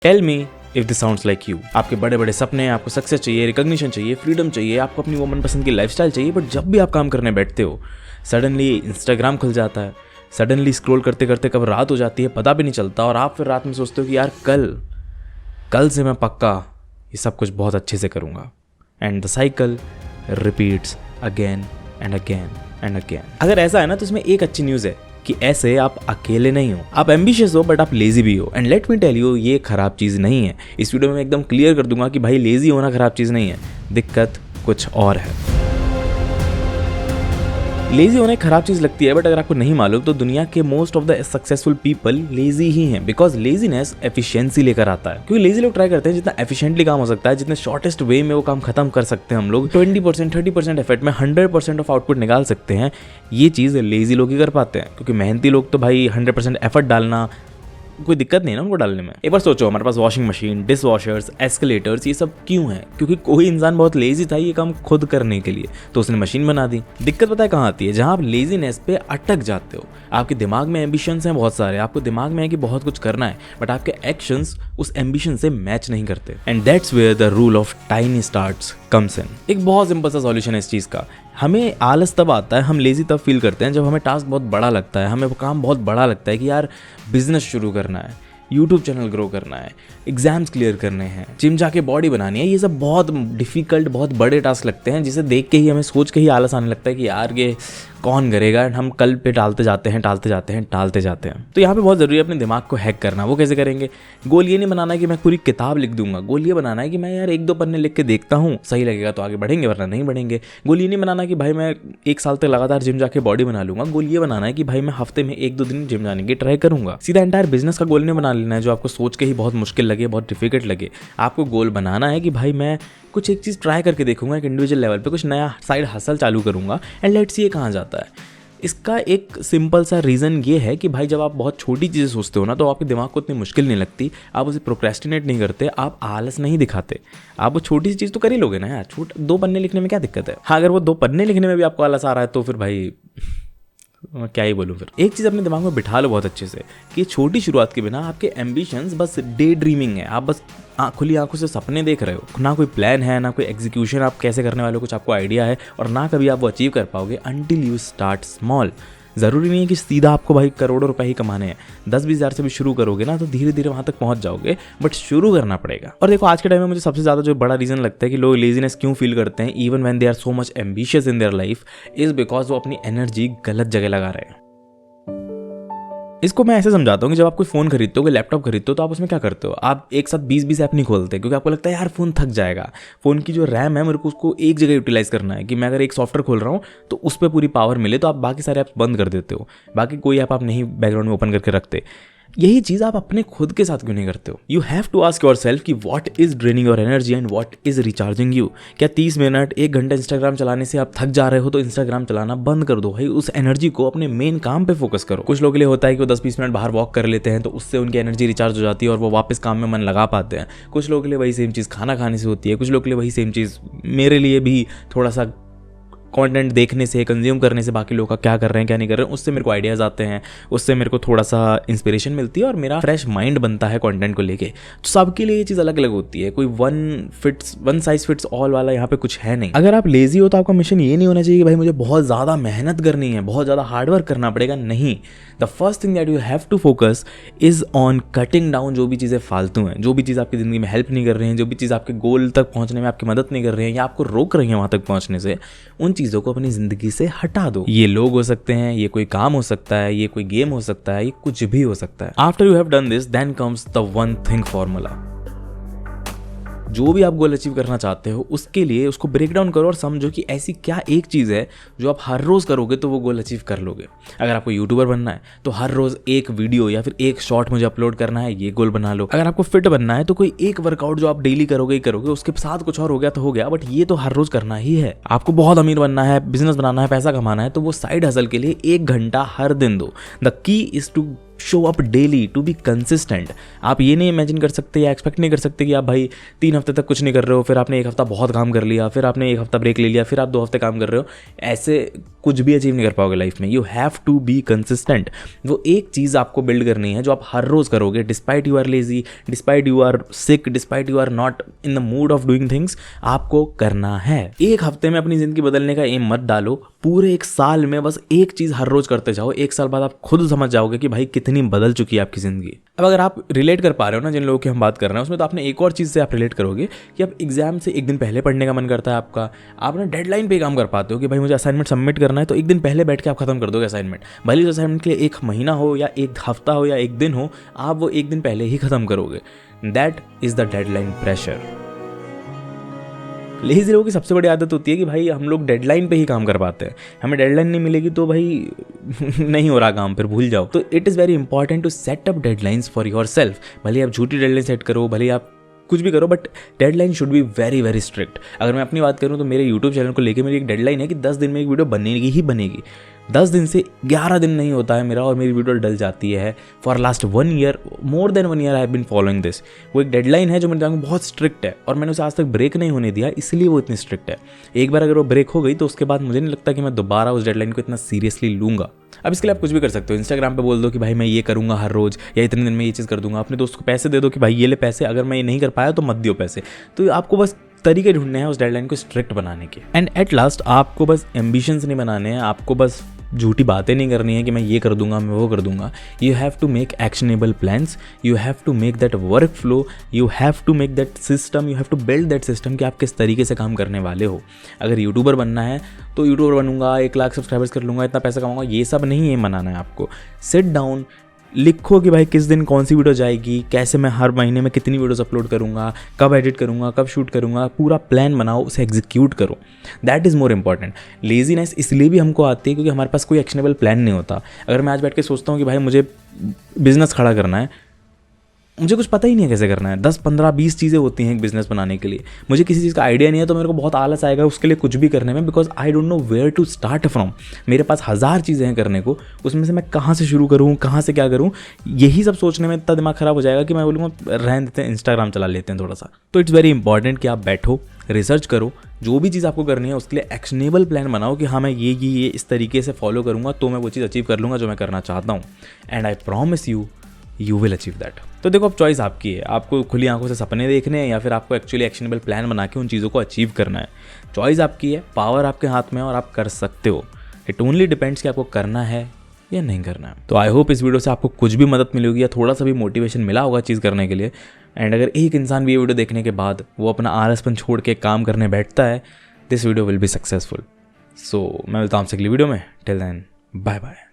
Tell me if this sounds like you. आपके बड़े बड़े सपने, आपको सक्सेस चाहिए, रिकॉग्निशन चाहिए, फ्रीडम चाहिए, आपको अपनी वो मनपसंद की लाइफस्टाइल चाहिए, बट जब भी आप काम करने बैठते हो सडनली इंस्टाग्राम खुल जाता है, सडनली स्क्रॉल करते करते कब रात हो जाती है पता भी नहीं चलता, और आप फिर रात में सोचते हो कि यार कल से मैं पक्का ये सब कुछ बहुत अच्छे से करूँगा। And the cycle repeats again and again and again. अगर ऐसा है ना तो इसमें एक अच्छी न्यूज़ है कि ऐसे आप अकेले नहीं हो। आप एम्बिशियस हो बट आप लेजी भी हो। And let me tell you, ये खराब चीज़ नहीं है। इस वीडियो में मैं एकदम क्लियर कर दूंगा कि भाई लेजी होना खराब चीज़ नहीं है, दिक्कत कुछ और है। लेजी होना एक खराब चीज़ लगती है, बट अगर आपको नहीं मालूम तो दुनिया के most of the successful people lazy ही हैं, बिकॉज लेजीनेस एफिशिएंसी लेकर आता है। क्योंकि लेजी लोग ट्राई करते हैं जितना एफिशिएंटली काम हो सकता है, जितने शॉर्टेस्ट वे में वो काम खत्म कर सकते हैं हम लोग 20% 30% एफर्ट में 100% ऑफ आउटपुट निकाल सकते हैं। ये चीज़ लेजी लोग ही कर पाते हैं, क्योंकि मेहनती लोग तो भाई 100% एफर्ट डालना कोई दिक्कत नहीं है ना उनको डालने में। एक बार सोचो, हमारे पास washing machine, dish washers, escalators, ये सब क्यों है? क्योंकि कोई इंसान बहुत लेजी था ये काम खुद करने के लिए, तो उसने मशीन बना दी। दिक्कत पता है कहाँ आती है? जहाँ आप लेजीनेस पे अटक जाते हो। आपके दिमाग में एम्बिशंस हैं बहुत सारे, आपको दिमाग में है कि बहुत कुछ करना है, बट आपके एक्शंस उस एम्बिशन से मैच नहीं करते। And that's where the rule of tiny starts comes in. एक बहुत सिंपल सा सॉल्यूशन है इस चीज़ का। हमें आलस तब आता है, हम लेजी तब फील करते हैं जब हमें टास्क बहुत बड़ा लगता है, हमें वो काम बहुत बड़ा लगता है कि यार बिजनेस शुरू करना है, यूट्यूब चैनल ग्रो करना है, एग्जाम्स क्लियर करने हैं, जिम जाके बॉडी बनानी है। ये सब बहुत डिफिकल्ट, बहुत बड़े टास्क लगते हैं, जिसे देख के ही हमें सोच के ही आलस आने लगता है कि यार ये कौन करेगा। हम कल पे टालते जाते हैं। तो यहाँ पे बहुत ज़रूरी है अपने दिमाग को हैक करना। वो कैसे करेंगे? गोल ये नहीं बनाना है कि मैं पूरी किताब लिख दूंगा। गोल ये बनाना है कि मैं यार 1-2 पन्ने लिख के देखता हूँ, सही लगेगा तो आगे बढ़ेंगे वरना नहीं बढ़ेंगे। गोल ये नहीं बनाना कि भाई मैं 1 साल तक लगातार जिम जाके बॉडी बना लूंगा। गोल ये बनाना है कि भाई मैं हफ्ते में 1-2 दिन जिम जाने की ट्राई करूंगा। सीधा एंटायर बिजनेस का गोल नहीं बना लेना है जो आपको सोच के ही बहुत मुश्किल लगे, बहुत डिफिकल्ट लगे। आपको गोल बनाना है कि भाई मैं कुछ एक चीज़ ट्राई करके देखूंगा, एक इंडिविजुअल लेवल पे कुछ नया साइड हसल चालू करूंगा, एंड लेट्स सी ये कहाँ जाता है। इसका एक सिंपल सा रीज़न ये है कि भाई जब आप बहुत छोटी चीज़ें सोचते हो ना तो आपके दिमाग को इतनी मुश्किल नहीं लगती, आप उसे प्रोक्रेस्टिनेट नहीं करते, आप आलस नहीं दिखाते। आप वो छोटी सी चीज़ तो कर ही लोगे ना यार। 2 पन्ने लिखने में क्या दिक्कत है? हाँ, अगर वो 2 पन्ने लिखने में भी आपको आलस आ रहा है तो फिर भाई मैं क्या ही बोलूँ। फिर एक चीज़ अपने दिमाग में बिठा लो बहुत अच्छे से कि छोटी शुरुआत के बिना आपके एम्बिशंस बस डे ड्रीमिंग है। आप बस खुली आंखों से सपने देख रहे हो, ना कोई प्लान है, ना कोई एग्जीक्यूशन आप कैसे करने वाले हो कुछ आपको आइडिया है, और ना कभी आप वो अचीव कर पाओगे अंटिल यू स्टार्ट स्मॉल। ज़रूरी नहीं है कि सीधा आपको भाई करोड़ों रुपए ही कमाने हैं। 10-20 हज़ार से भी शुरू करोगे ना तो धीरे धीरे वहाँ तक पहुँच जाओगे, बट शुरू करना पड़ेगा। और देखो आज के टाइम में मुझे सबसे ज़्यादा जो बड़ा रीज़न लगता है कि लोग लेजीनेस क्यों फील करते हैं even when they are so much ambitious in their life, is because वो अपनी एनर्जी गलत जगह लगा रहे हैं। इसको मैं ऐसे समझाता हूँ कि जब आप कोई फ़ोन खरीदते हो, कोई लैपटॉप खरीदते हो, तो आप उसमें क्या करते हो? आप एक साथ 20 ऐप नहीं खोलते, क्योंकि आपको लगता है यार फ़ोन थक जाएगा। फ़ोन की जो रैम है मेरे को उसको एक जगह यूटिलाइज़ करना है कि मैं अगर एक सॉफ्टवेयर खोल रहा हूँ तो उस पर पूरी पावर मिले, तो आप बाकी सारे ऐप्स बंद कर देते हो, बाकी कोई ऐप आप नहीं बैकग्राउंड में ओपन करके रखते। यही चीज़ आप अपने खुद के साथ क्यों नहीं करते हो? You have to ask yourself कि what is draining your energy and what is recharging you. क्या 30 मिनट 1 घंटा इंस्टाग्राम चलाने से आप थक जा रहे हो तो इंस्टाग्राम चलाना बंद कर दो भाई। उस एनर्जी को अपने मेन काम पे फोकस करो। कुछ लोगों के लिए होता है कि वो 10-20 मिनट बाहर वॉक कर लेते हैं तो उससे उनकी एनर्जी रिचार्ज हो जाती है और वो वापस काम में मन लगा पाते हैं। कुछ लोगों के लिए वही सेम चीज़ खाना खाने से होती है, कुछ लोगों के लिए वही सेम चीज़ मेरे लिए भी थोड़ा सा कंटेंट देखने से, कंज्यूम करने से, बाकी लोग का क्या कर रहे हैं क्या नहीं कर रहे हैं उससे मेरे को आइडियाज़ आते हैं, उससे मेरे को थोड़ा सा इंस्पिरेशन मिलती है और मेरा फ्रेश माइंड बनता है कंटेंट को लेके। तो सबके लिए ये चीज़ अलग अलग होती है, कोई वन साइज फिट्स ऑल वाला यहाँ पे कुछ है नहीं। अगर आप लेजी हो तो आपका मिशन ये नहीं होना चाहिए कि भाई मुझे बहुत ज़्यादा मेहनत करनी है, बहुत ज़्यादा हार्डवर्क करना पड़ेगा। नहीं, the first thing that you have to focus is on cutting down जो भी चीज़ें फालतू हैं, जो भी चीज़ आपकी ज़िंदगी में हेल्प नहीं कर रही हैं, जो भी चीज़ आपके गोल तक पहुँचने में आपकी मदद नहीं कर रही हैं या आपको रोक रही हैं वहाँ तक पहुँचने से, उन चीज़ों को अपनी ज़िंदगी से हटा दो। ये लोग हो सकते हैं, ये कोई काम हो सकता है, ये कोई गेम हो सकता है, ये कुछ भी हो सकता है। After you have done this then comes the one thing formula. जो भी आप गोल अचीव करना चाहते हो उसके लिए उसको ब्रेक डाउन करो और समझो कि ऐसी क्या एक चीज़ है जो आप हर रोज़ करोगे तो वो गोल अचीव कर लोगे। अगर आपको यूट्यूबर बनना है तो हर रोज़ एक वीडियो या फिर एक शॉर्ट मुझे अपलोड करना है, ये गोल बना लो। अगर आपको फिट बनना है तो कोई एक वर्कआउट जो आप डेली करोगे ही करोगे, उसके साथ कुछ और हो गया तो हो गया, बट ये तो हर रोज़ करना ही है। आपको बहुत अमीर बनना है, बिजनेस बनाना है, पैसा कमाना है, तो वो साइड हसल के लिए 1 घंटा हर दिन दो। The key is to show up daily, to be consistent. आप ये नहीं इमेजिन कर सकते या एक्सपेक्ट नहीं कर सकते कि आप भाई 3 हफ्ते तक कुछ नहीं कर रहे हो, फिर आपने 1 हफ्ता बहुत काम कर लिया, फिर आपने 1 हफ्ता ब्रेक ले लिया, फिर आप 2 हफ्ते काम कर रहे हो। ऐसे कुछ भी अचीव नहीं कर पाओगे लाइफ में। You have to be consistent. वो एक चीज़ आपको बिल्ड करनी है जो आप हर रोज़ करोगे, despite you are lazy, despite you are sick, despite you are not in the mood of doing things, आपको करना है। 1 हफ्ते में अपनी ज़िंदगी बदलने का एम मत डालो, पूरे 1 साल में बस एक चीज़ हर रोज़ करते जाओ। 1 साल बाद आप खुद समझ जाओगे कि भाई कितनी बदल चुकी है आपकी ज़िंदगी। अब अगर आप रिलेट कर पा रहे हो ना जिन लोगों की हम बात कर रहे हैं, उसमें तो आपने एक और चीज़ से आप रिलेट करोगे कि आप एग्जाम से 1 दिन पहले पढ़ने का मन करता है आपका। आप ना डेडलाइन पे काम कर पाते हो कि भाई मुझे असाइनमेंट सबमिट करना है, तो 1 दिन पहले बैठ के आप खत्म कर दोगे असाइनमेंट। भले उस असाइनमेंट के लिए 1 महीना हो या 1 हफ्ता हो या 1 दिन हो, आप वो 1 दिन पहले ही खत्म करोगे। That is the deadline pressure. Lazy लोगों की सबसे बड़ी आदत होती है कि भाई हम लोग डेडलाइन पे ही काम कर पाते हैं। हमें डेडलाइन नहीं मिलेगी तो भाई नहीं हो रहा काम, फिर भूल जाओ। तो it is very important to set up deadlines for yourself. भले आप झूठी डेडलाइन सेट करो, भले आप कुछ भी करो, but deadline should be very very strict. अगर मैं अपनी बात करूँ तो मेरे यूट्यूब चैनल को लेकर मेरी एक डेडलाइन है कि 10 दिन में एक वीडियो बनेगी ही बनेगी। 10 दिन से 11 दिन नहीं होता है मेरा और मेरी वीडियो डल जाती है। For last 1 year, more than 1 year I have been following this. वो एक डेडलाइन है जो मेरे दिमाग में बहुत स्ट्रिक्ट है और मैंने उसे आज तक ब्रेक नहीं होने दिया, इसलिए वो इतनी स्ट्रिक्ट है। एक बार अगर वो ब्रेक हो गई तो उसके बाद मुझे नहीं लगता कि मैं दोबारा उस डेडलाइन को इतना सीरियसली लूंगा। अब इसके लिए आप कुछ भी कर सकते हो। इंस्टाग्राम पे बोल दो कि भाई मैं ये करूंगा हर रोज, या इतने दिन में ये चीज़ कर दूंगा। अपने दोस्त को पैसे दे दो कि भाई ये ले पैसे, अगर मैं ये नहीं कर पाया तो मत दियो पैसे। तो आपको बस तरीके ढूंढने हैं उस डेडलाइन को स्ट्रिक्ट बनाने के। एंड एट लास्ट आपको बस एम्बिशंस नहीं बनाने हैं, आपको बस झूठी बातें नहीं करनी है कि मैं ये कर दूंगा, मैं वो कर दूंगा। You have to make actionable plans, you have to make that work flow, you have to make that system, you have to build that system कि आप किस तरीके से काम करने वाले हो। अगर यूट्यूबर बनना है तो यूट्यूबर बनूंगा, 1 लाख सब्सक्राइबर्स कर लूँगा, इतना पैसा कमाऊंगा, ये सब नहीं है मनाना है आपको। सिट डाउन, लिखो कि भाई किस दिन कौन सी वीडियो जाएगी, कैसे मैं हर महीने में कितनी वीडियोस अपलोड करूँगा, कब एडिट करूँगा, कब शूट करूँगा, पूरा प्लान बनाओ, उसे एग्जीक्यूट करो। That is more important. Laziness इसलिए भी हमको आती है क्योंकि हमारे पास कोई एक्शनेबल प्लान नहीं होता। अगर मैं आज बैठ के सोचता हूँ कि भाई मुझे बिजनेस खड़ा करना है, मुझे कुछ पता ही नहीं है कैसे करना है। 10, 15, 20 चीज़ें होती हैं एक बिज़नेस बनाने के लिए। मुझे किसी चीज़ का आइडिया नहीं है तो मेरे को बहुत आलस आएगा उसके लिए कुछ भी करने में, because I don't know where to start from. मेरे पास 1000 चीज़ें हैं करने को, उसमें से मैं कहाँ से शुरू करूँ, कहाँ से क्या करूँ, यही सब सोचने में इतना दिमाग ख़राब हो जाएगा कि मैं बोलूँगा रहने देते हैं, इंस्टाग्राम चला लेते हैं थोड़ा सा। तो इट्स वेरी इंपॉर्टेंट कि आप बैठो, रिसर्च करो, जो भी चीज़ आपको करनी है उसके लिए एक्शनेबल प्लान बनाओ कि हाँ मैं ये इस तरीके से फॉलो करूँगा तो मैं वो चीज़ अचीव कर लूँगा जो मैं करना चाहता हूँ। And I promise you will achieve that. तो देखो अब चॉइस आपकी है, आपको खुली आंखों से सपने देखने हैं या फिर आपको एक्चुअली एक्शनेबल प्लान बना के उन चीज़ों को अचीव करना है। चॉइस आपकी है, पावर आपके हाथ में है और आप कर सकते हो। इट ओनली डिपेंड्स कि आपको करना है या नहीं करना है। तो आई होप इस वीडियो से आपको कुछ भी मदद मिली होगी या थोड़ा सा भी मोटिवेशन मिला होगा चीज़ करने के लिए। एंड अगर एक इंसान भी ये वीडियो देखने के बाद वो अपना आलसपन छोड़ के काम करने बैठता है, this video will be successful. So मैं मिलता हूँ आपसे अगली वीडियो में। Till then bye bye.